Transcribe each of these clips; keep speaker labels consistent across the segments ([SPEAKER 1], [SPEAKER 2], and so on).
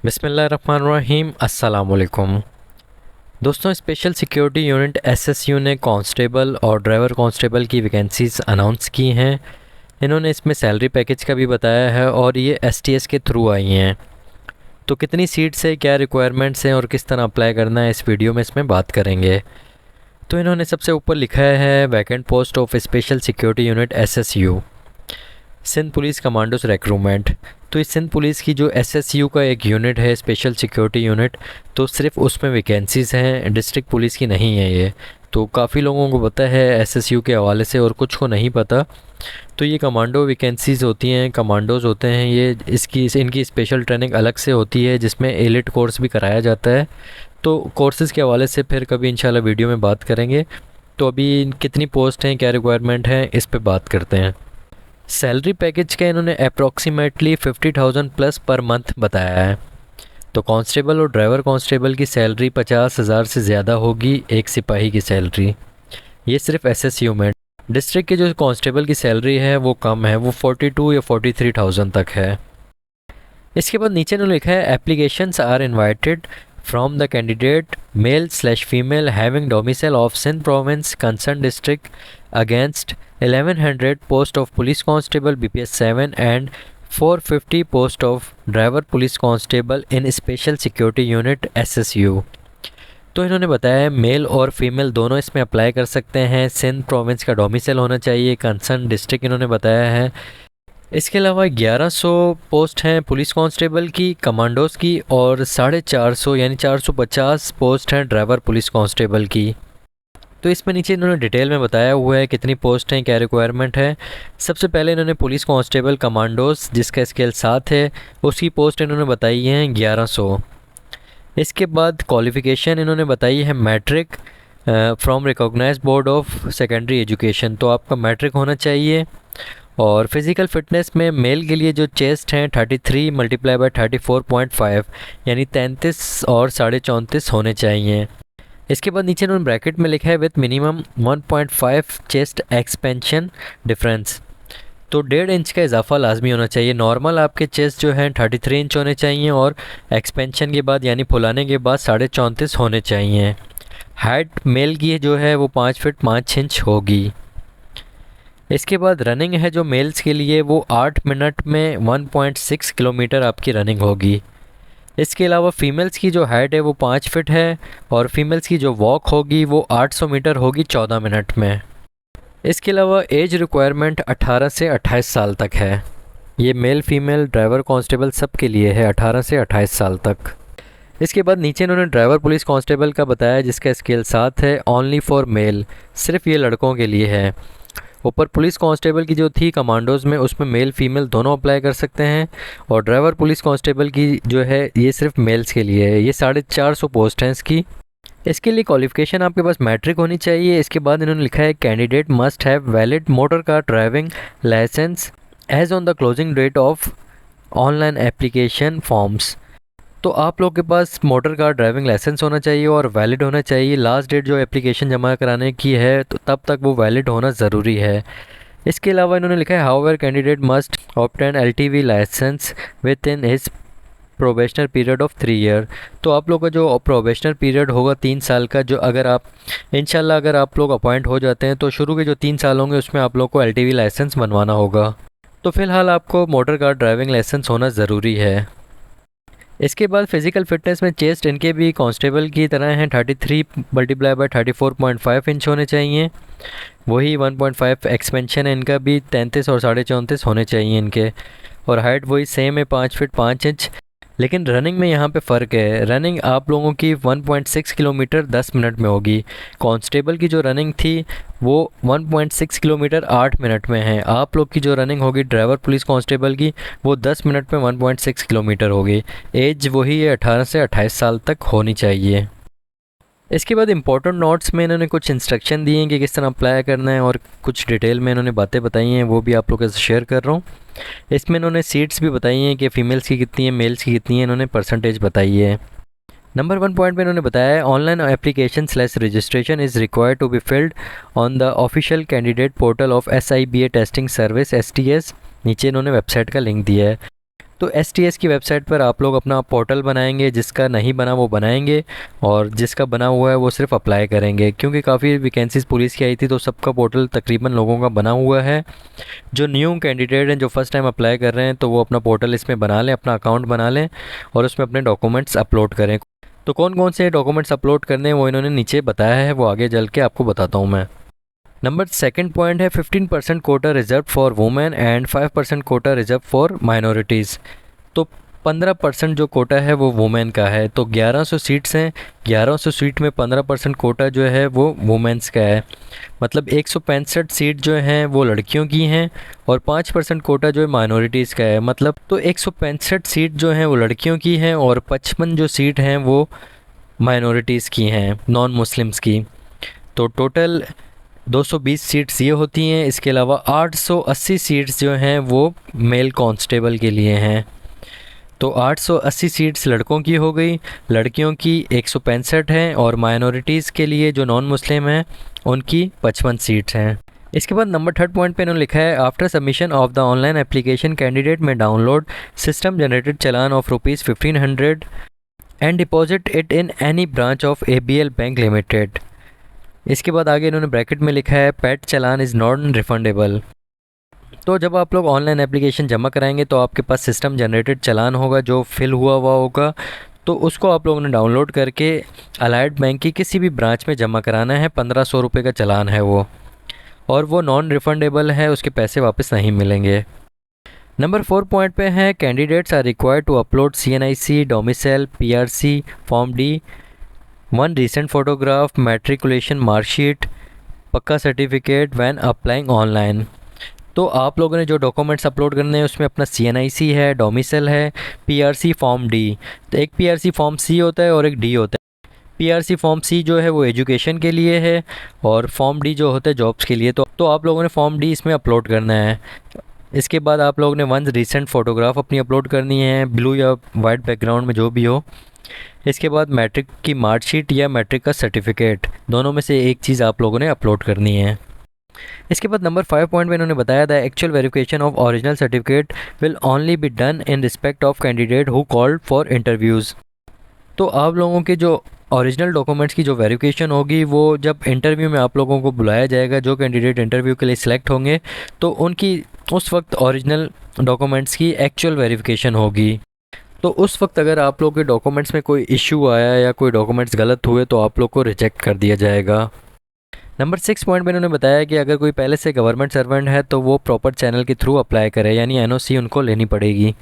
[SPEAKER 1] बिस्मिल्लाहिर्रहमानिर्रहीम। अस्सलाम वालेकुम। दोस्तों, स्पेशल सिक्योरिटी यूनिट एसएसयू ने कांस्टेबल और ड्राइवर कांस्टेबल की वैकेंसीज़ अनाउंस की हैं। इन्होंने इसमें सैलरी पैकेज का भी बताया है और ये एसटीएस के थ्रू आई हैं। तो कितनी सीट्स है, क्या रिक्वायरमेंट्स हैं और किस तरह अप्लाई करना है, इस वीडियो में इसमें बात करेंगे। तो इन्होंने सबसे ऊपर लिखा है vacant post of special security unit SSU, Sindh police commandos recruitment. तो इस सिंध पुलिस की जो एसएसयू का एक यूनिट है, स्पेशल सिक्योरिटी यूनिट, तो सिर्फ उसमें वैकेंसीज़ हैं, डिस्ट्रिक्ट पुलिस की नहीं है ये। तो काफ़ी लोगों को पता है एसएसयू के हवाले से और कुछ को नहीं पता। तो ये कमांडो वैकेंसीज़ होती हैं, कमांडोज़ होते हैं ये। इनकी स्पेशल ट्रेनिंग अलग से होती है जिसमें एलिट कोर्स भी कराया जाता है। तो कोर्सेज़ के हवाले से फिर कभी इंशाल्लाह वीडियो में बात करेंगे। तो अभी कितनी पोस्ट हैं, क्या रिक्वायरमेंट है, इस पर बात करते हैं। सैलरी पैकेज का इन्होंने अप्रॉक्सीमेटली 50,000 प्लस पर मंथ बताया है। तो कांस्टेबल और ड्राइवर कांस्टेबल की सैलरी 50,000 से ज़्यादा होगी एक सिपाही की सैलरी। ये सिर्फ एसएसयू में। डिस्ट्रिक्ट के जो कांस्टेबल की सैलरी है वो कम है, वो 42 या 43,000 तक है। इसके बाद नीचे इन्होंने लिखा है applications are invited from the candidate male female having domicile of Sindh province concern district against 1100 post of police constable BPS 7 and 450 post of driver police constable in special security unit SSU. तो इन्होंने बताया है मेल और female दोनों इसमें apply कर सकते हैं। सिंध प्रोविंस का डोमिसाइल होना चाहिए, कंसर्न डिस्ट्रिक्ट इन्होंने बताया है। इसके अलावा 1100 पोस्ट हैं पुलिस कांस्टेबल की, कमांडोज़ की, और 450 यानी 450 पोस्ट हैं ड्राइवर पुलिस कांस्टेबल की। तो इसमें नीचे इन्होंने डिटेल में बताया हुआ है कितनी पोस्ट हैं, क्या रिक्वायरमेंट है। सबसे पहले इन्होंने पुलिस कांस्टेबल कमांडोज़ जिसका स्केल 7 है, उसकी पोस्ट इन्होंने बताई है 1100। इसके बाद क्वालिफ़िकेशन इन्होंने बताई है matric from recognise board of secondary education. तो आपका मैट्रिक होना चाहिए। और फिज़िकल फ़िटनेस में मेल के लिए जो चेस्ट हैं 33 मल्टीप्लाई बाय 34.5 यानी 33 और 34.5 होने चाहिए। इसके बाद नीचे उन्होंने ब्रैकेट में लिखा है with minimum 1.5 chest expansion difference. तो 1.5 इंच का इजाफा लाजमी होना चाहिए। नॉर्मल आपके चेस्ट जो हैं 33 इंच होने चाहिए और एक्सपेंशन के बाद यानी फुलाने के बाद 34.5 होने चाहिए। हाइट मेल की जो है वो 5 फीट 5 इंच होगी। इसके बाद रनिंग है जो मेल्स के लिए वो 8 मिनट में 1.6 किलोमीटर आपकी रनिंग होगी। इसके अलावा फ़ीमेल्स की जो हाइट है वो 5 फीट है और फीमेल्स की जो वॉक होगी वो 800 मीटर होगी 14 मिनट में। इसके अलावा एज रिक्वायरमेंट 18 से 28 साल तक है। ये मेल फीमेल ड्राइवर कांस्टेबल सब के लिए है, 18 से 28 साल तक। इसके बाद नीचे इन्होंने ड्राइवर पुलिस कांस्टेबल का बताया जिसका स्केल 7 है, ओनली फॉर मेल, सिर्फ ये लड़कों के लिए है। ऊपर पुलिस कांस्टेबल की जो थी कमांडोज़ में, उसमें मेल फीमेल दोनों अप्लाई कर सकते हैं। और ड्राइवर पुलिस कांस्टेबल की जो है ये सिर्फ मेल्स के लिए है। ये 450 पोस्ट हैं इसकी। इसके लिए क्वालिफ़िकेशन आपके पास मैट्रिक होनी चाहिए। इसके बाद इन्होंने लिखा है candidate must have valid motor car driving licence as on the closing date of online application forms. तो आप लोग के पास मोटर कार ड्राइविंग लाइसेंस होना चाहिए और वैलिड होना चाहिए। लास्ट डेट जो एप्लीकेशन जमा कराने की है तो तब तक वो वैलिड होना ज़रूरी है। इसके अलावा इन्होंने लिखा है however candidate must obtain LTV licence within his probationer period of 3 year. तो आप लोग का जो प्रोबेशनर पीरियड होगा 3 साल का, जो अगर आप इंशाल्लाह अगर आप लोग अपॉइंट हो जाते हैं तो शुरू के जो 3 साल होंगे उसमें आप लोग को LTV लाइसेंस बनवाना होगा। तो फ़िलहाल आपको मोटर कार ड्राइविंग लाइसेंस होना ज़रूरी है। इसके बाद फिज़िकल फ़िटनेस में चेस्ट इनके भी कांस्टेबल की तरह हैं, 33 मल्टीप्लाई बाय 34.5 इंच होने चाहिए। वही 1.5 एक्सपेंशन है इनका भी, 33 और 34.5 होने चाहिए इनके। और हाइट वही सेम है, 5 फीट 5 इंच। लेकिन रनिंग में यहाँ पे फ़र्क है। रनिंग आप लोगों की 1.6 किलोमीटर 10 मिनट में होगी। कांस्टेबल की जो रनिंग थी वो 1.6 किलोमीटर 8 मिनट में है। आप लोग की जो रनिंग होगी ड्राइवर पुलिस कांस्टेबल की वो 10 मिनट में 1.6 किलोमीटर होगी। एज वही है, 18 से 28 साल तक होनी चाहिए। इसके बाद इंपॉर्टेंट नोट्स में इन्होंने कुछ इंस्ट्रक्शन दिए हैं कि किस तरह अप्लाई करना है और कुछ डिटेल में इन्होंने बातें बताई हैं, वो भी आप लोगों के साथ शेयर कर रहा हूँ। इसमें इन्होंने सीट्स भी बताई हैं कि फ़ीमेल्स की कितनी है, मेल्स की कितनी है, इन्होंने परसेंटेज बताई है। नंबर 1 पॉइंट में इन्होंने बताया है online application / registration is required to be filled on the official candidate portal of SIBA testing service STS। नीचे इन्होंने वेबसाइट का लिंक दिया है। तो STS की वेबसाइट पर आप लोग अपना पोर्टल बनाएंगे, जिसका नहीं बना वो बनाएंगे और जिसका बना हुआ है वो सिर्फ अप्लाई करेंगे, क्योंकि काफ़ी वैकेंसीज़ पुलिस की आई थी तो सबका पोर्टल तकरीबन लोगों का बना हुआ है। जो न्यू कैंडिडेट हैं, जो फर्स्ट टाइम अप्लाई कर रहे हैं, तो वो अपना पोर्टल इसमें बना लें, अपना अकाउंट बना लें और उसमें अपने डॉक्यूमेंट्स अपलोड करें। तो कौन कौन से डॉक्यूमेंट्स अपलोड करने हैं वो इन्होंने नीचे बताया है, वो आगे चल के आपको बताता हूँ मैं। नंबर सेकंड पॉइंट है 15% quota reserve for women and 5% quota reserve for minorities. तो 15% जो कोटा है वो वुमेन का है, तो 1100 सीट्स हैं, 1100 सीट में 15% कोटा जो है वो वुमेन्स का है, मतलब 165 सीट जो हैं वो लड़कियों की हैं और 5% कोटा जो है माइनॉरिटीज़ का है, मतलब तो 165 सीट जो हैं वो लड़कियों की हैं और 55 जो सीट हैं वो माइनॉरिटीज़ की हैं, नॉन मुस्लिम्स की। तो टोटल 220 सीट्स ये होती हैं। इसके अलावा 880 सीट्स जो हैं वो मेल कांस्टेबल के लिए हैं। तो 880 सीट्स लड़कों की हो गई, लड़कियों की 165 हैं और माइनॉरिटीज़ के लिए जो नॉन मुस्लिम हैं उनकी 55 सीट्स हैं। इसके बाद नंबर थर्ड पॉइंट पे इन्होंने लिखा है after submission of the online application candidate may download system generated challan of ₹1500 and deposit it in any branch of ABL bank limited. इसके बाद आगे इन्होंने ब्रैकेट में लिखा है paid challan is non refundable. तो जब आप लोग ऑनलाइन एप्लीकेशन जमा कराएंगे तो आपके पास सिस्टम जनरेटेड चालान होगा जो फिल हुआ होगा, तो उसको आप लोगों ने डाउनलोड करके अलाइड बैंक की किसी भी ब्रांच में जमा कराना है। 1500 रुपये का चालान है वो, और वो नॉन रिफंडेबल है, उसके पैसे वापस नहीं मिलेंगे। नंबर 4 पॉइंट पे है candidates are required to upload CNIC, domicile, PRC, form D, 1 recent photograph, matriculation marksheet, पक्का सर्टिफिकेट व्हेन अप्लाइंग ऑनलाइन। तो आप लोगों ने जो डॉक्यूमेंट्स अपलोड करने हैं उसमें अपना CNIC है, डोमिसाइल है, PRC फॉर्म D। तो एक PRC फॉर्म C होता है और एक D होता है। PRC फॉर्म C जो है वो एजुकेशन के लिए है और फॉर्म D जो होता है जॉब्स के लिए। तो आप लोगों ने फॉर्म D इसमें अपलोड करना है। इसके बाद आप लोगों ने 1 रीसेंट फ़ोटोग्राफ अपनी अपलोड करनी है, ब्लू या वाइट बैकग्राउंड में जो भी हो। इसके बाद मैट्रिक की मार्कशीट या मैट्रिक का सर्टिफिकेट, दोनों में से एक चीज़ आप लोगों ने अपलोड करनी है। इसके बाद नंबर 5 पॉइंट में इन्होंने बताया the actual verification of original certificate will only be done in respect of candidate who called for interviews. तो आप लोगों के जो ओरिजिनल डॉक्यूमेंट्स की जो वेरिफिकेशन होगी वो जब इंटरव्यू में आप लोगों को बुलाया जाएगा, जो कैंडिडेट इंटरव्यू के लिए सिलेक्ट होंगे तो उनकी उस वक्त ओरिजिनल डॉक्यूमेंट्स की एक्चुअल वेरिफिकेशन होगी। तो उस वक्त अगर आप लोगों के डॉक्यूमेंट्स में कोई इश्यू आया या कोई डॉक्यूमेंट्स गलत हुए तो आप लोग को रिजेक्ट कर दिया जाएगा। नंबर 6 पॉइंट में उन्होंने बताया कि अगर कोई पहले से गवर्नमेंट सर्वेंट है तो वो प्रॉपर चैनल के थ्रू अप्लाई करे, यानी NOC उनको लेनी पड़ेगी।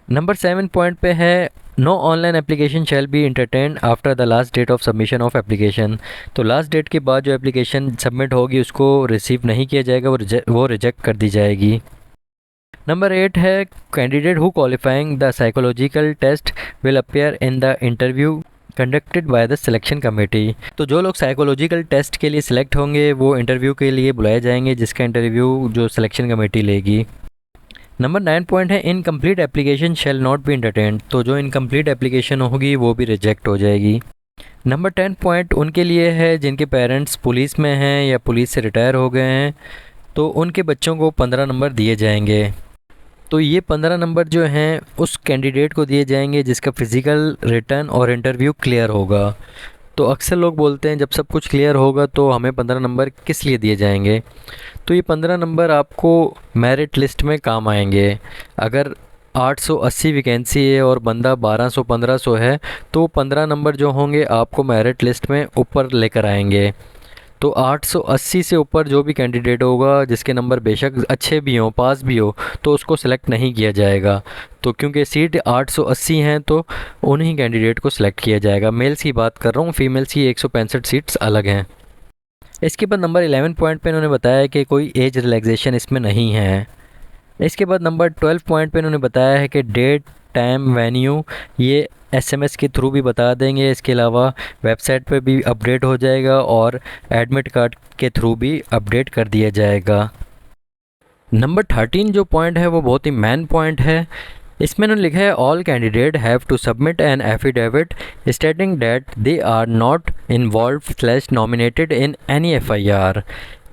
[SPEAKER 1] नंबर 7 पॉइंट पे है no online application shall be entertain after the last date of submission of application. तो लास्ट डेट के बाद जो एप्लीकेशन सबमिट होगी उसको रिसीव नहीं किया जाएगा, वो रिजेक्ट कर दी जाएगी। नंबर 8 है candidate who qualifying the psychological test will appear in the interview conducted by the selection committee. तो जो लोग साइकोलॉजिकल टेस्ट के लिए सिलेक्ट होंगे वो इंटरव्यू के लिए बुलाए जाएंगे, जिसका इंटरव्यू जो सिलेक्शन कमेटी लेगी। नंबर 9 पॉइंट है incomplete application shall not be entertained. तो जो इनकम्प्लीट एप्लीकेशन होगी वो भी रिजेक्ट हो जाएगी। नंबर 10 पॉइंट उनके लिए है जिनके पेरेंट्स पुलिस में हैं या पुलिस से रिटायर हो गए हैं, तो उनके बच्चों को 15 नंबर दिए जाएंगे। तो ये 15 नंबर जो हैं उस कैंडिडेट को दिए जाएंगे जिसका फ़िज़िकल, रिटर्न और इंटरव्यू क्लियर होगा। तो अक्सर लोग बोलते हैं जब सब कुछ क्लियर होगा तो हमें 15 नंबर किस लिए दिए जाएंगे। तो ये 15 नंबर आपको मेरिट लिस्ट में काम आएंगे। अगर 880 वैकेंसी है और बंदा 1200-1500 है तो 15 नंबर जो होंगे आपको मेरिट लिस्ट में ऊपर लेकर आएंगे। तो 880 से ऊपर जो भी कैंडिडेट होगा जिसके नंबर बेशक अच्छे भी हों, पास भी हो, तो उसको सिलेक्ट नहीं किया जाएगा। तो क्योंकि सीट 880 हैं तो उन्हीं कैंडिडेट को सिलेक्ट किया जाएगा। मेल्स की बात कर रहा हूँ, फीमेल्स की 165 सीट्स अलग हैं। इसके बाद नंबर 11 पॉइंट पे इन्होंने बताया कि कोई एज रिलैक्सेशन इसमें नहीं है। इसके बाद नंबर 12 पॉइंट पे इन्होंने बताया है कि डेट, टाइम, वेन्यू ये SMS के थ्रू भी बता देंगे। इसके अलावा वेबसाइट पे भी अपडेट हो जाएगा और एडमिट कार्ड के थ्रू भी अपडेट कर दिया जाएगा। नंबर 13 जो पॉइंट है वो बहुत ही मेन पॉइंट है। इसमें उन्होंने लिखा है all candidate have to submit an affidavit stating that they are not involve / nominated in any FIR।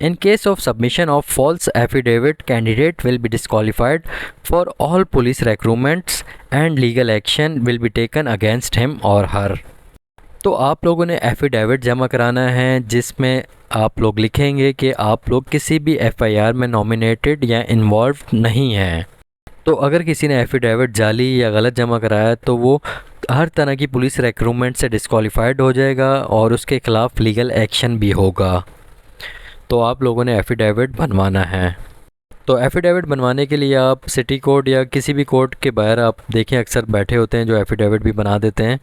[SPEAKER 1] In case of submission of false affidavit, candidate will be disqualified for all police recruitments and legal action will be taken against him or her. तो आप लोगों ने affidavit जमा कराना है जिसमें आप लोग लिखेंगे कि आप लोग किसी भी एफआईआर में नॉमिनेटेड या इन्वॉल्व नहीं हैं। तो अगर किसी ने एफिडेविट जाली या गलत जमा कराया तो वो हर तरह की पुलिस रिक्रूटमेंट से डिस्क्वालीफाइड हो जाएगा और उसके ख़िलाफ़ लीगल एक्शन भी होगा। तो आप लोगों ने एफिडेविट बनवाना है। तो एफिडेविट बनवाने के लिए आप सिटी कोर्ट या किसी भी कोर्ट के बाहर आप देखें, अक्सर बैठे होते हैं जो एफिडेविट भी बना देते हैं।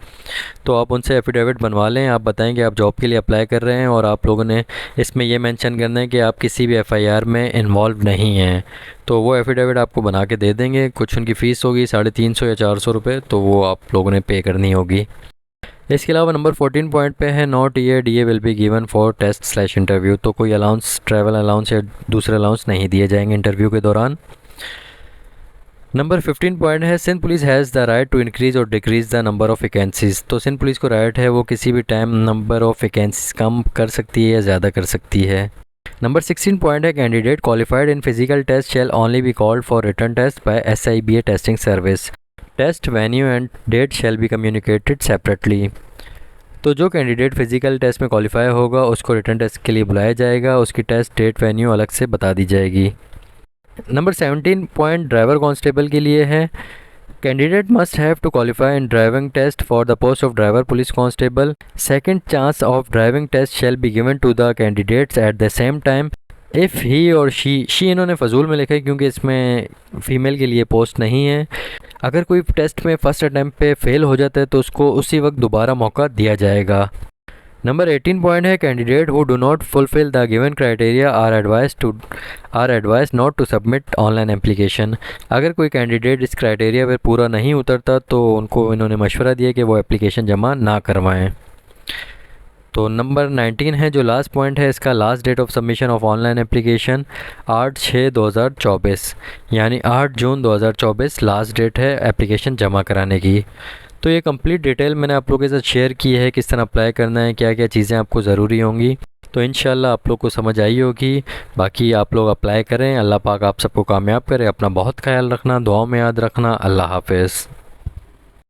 [SPEAKER 1] तो आप उनसे एफिडेविट बनवा लें। आप बताएं कि आप जॉब के लिए अप्लाई कर रहे हैं और आप लोगों ने इसमें ये मेंशन करना है कि आप किसी भी एफआईआर में इन्वॉल्व नहीं हैं। तो वो एफिडेविट आपको बना के दे देंगे। कुछ उनकी फ़ीस होगी 350 या 400 रुपये, तो वो आप लोगों ने पे करनी होगी। इसके अलावा नंबर 14 पॉइंट पे है नॉट ये DA will be given for test interview. तो कोई अलाउंस, ट्रैवल अलाउंस या दूसरे अलाउंस नहीं दिए जाएंगे इंटरव्यू के दौरान। नंबर 15 पॉइंट है Sindh police has the right to increase और decrease the number of vacancies. तो सिंध पुलिस को राइट है वो किसी भी टाइम नंबर ऑफ़ वैकेंसीज कम कर सकती है या ज़्यादा कर सकती है। नंबर 16 पॉइंट है candidate qualified in physical test shall only be called for written test by SIBA testing service. Test venue and date shall be communicated separately. तो जो कैंडिडेट फ़िज़िकल टेस्ट में क्वालिफाई होगा उसको रिटन टेस्ट के लिए बुलाया जाएगा, उसकी टेस्ट डेट वेन्यू अलग से बता दी जाएगी। नंबर 17 पॉइंट ड्राइवर कांस्टेबल के लिए है candidate must have to qualify in driving test for the post of driver police constable. Second chance of driving test shall be given to the candidates at the same time if he or she इन्होंने फजूल में लिखा है क्योंकि इसमें female के लिए post नहीं है। अगर कोई टेस्ट में फ़र्स्ट अटैम्प्ट पे फेल हो जाता है तो उसको उसी वक्त दोबारा मौका दिया जाएगा। नंबर 18 पॉइंट है candidate who do not fulfil the given criteria are advise not to submit online application. अगर कोई कैंडिडेट इस क्राइटेरिया पर पूरा नहीं उतरता तो उनको इन्होंने मशवरा दिया कि वो एप्लीकेशन जमा ना करवाएं। तो नंबर 19 है जो लास्ट पॉइंट है, इसका last date of submission of online application 8/6/2024 यानी 8 जून 2024 लास्ट डेट है एप्लीकेशन जमा कराने की। तो ये कंप्लीट डिटेल मैंने आप लोगों के साथ शेयर की है, किस तरह अप्लाई करना है, क्या क्या चीज़ें आपको ज़रूरी होंगी। तो इंशाल्लाह आप लोग को समझ आई होगी। बाकी आप लोग अप्लाई करें। अल्लाह पाक आप सबको कामयाब करे। अपना बहुत ख्याल रखना, दुआओं में याद रखना। अल्लाह हाफ़िज़।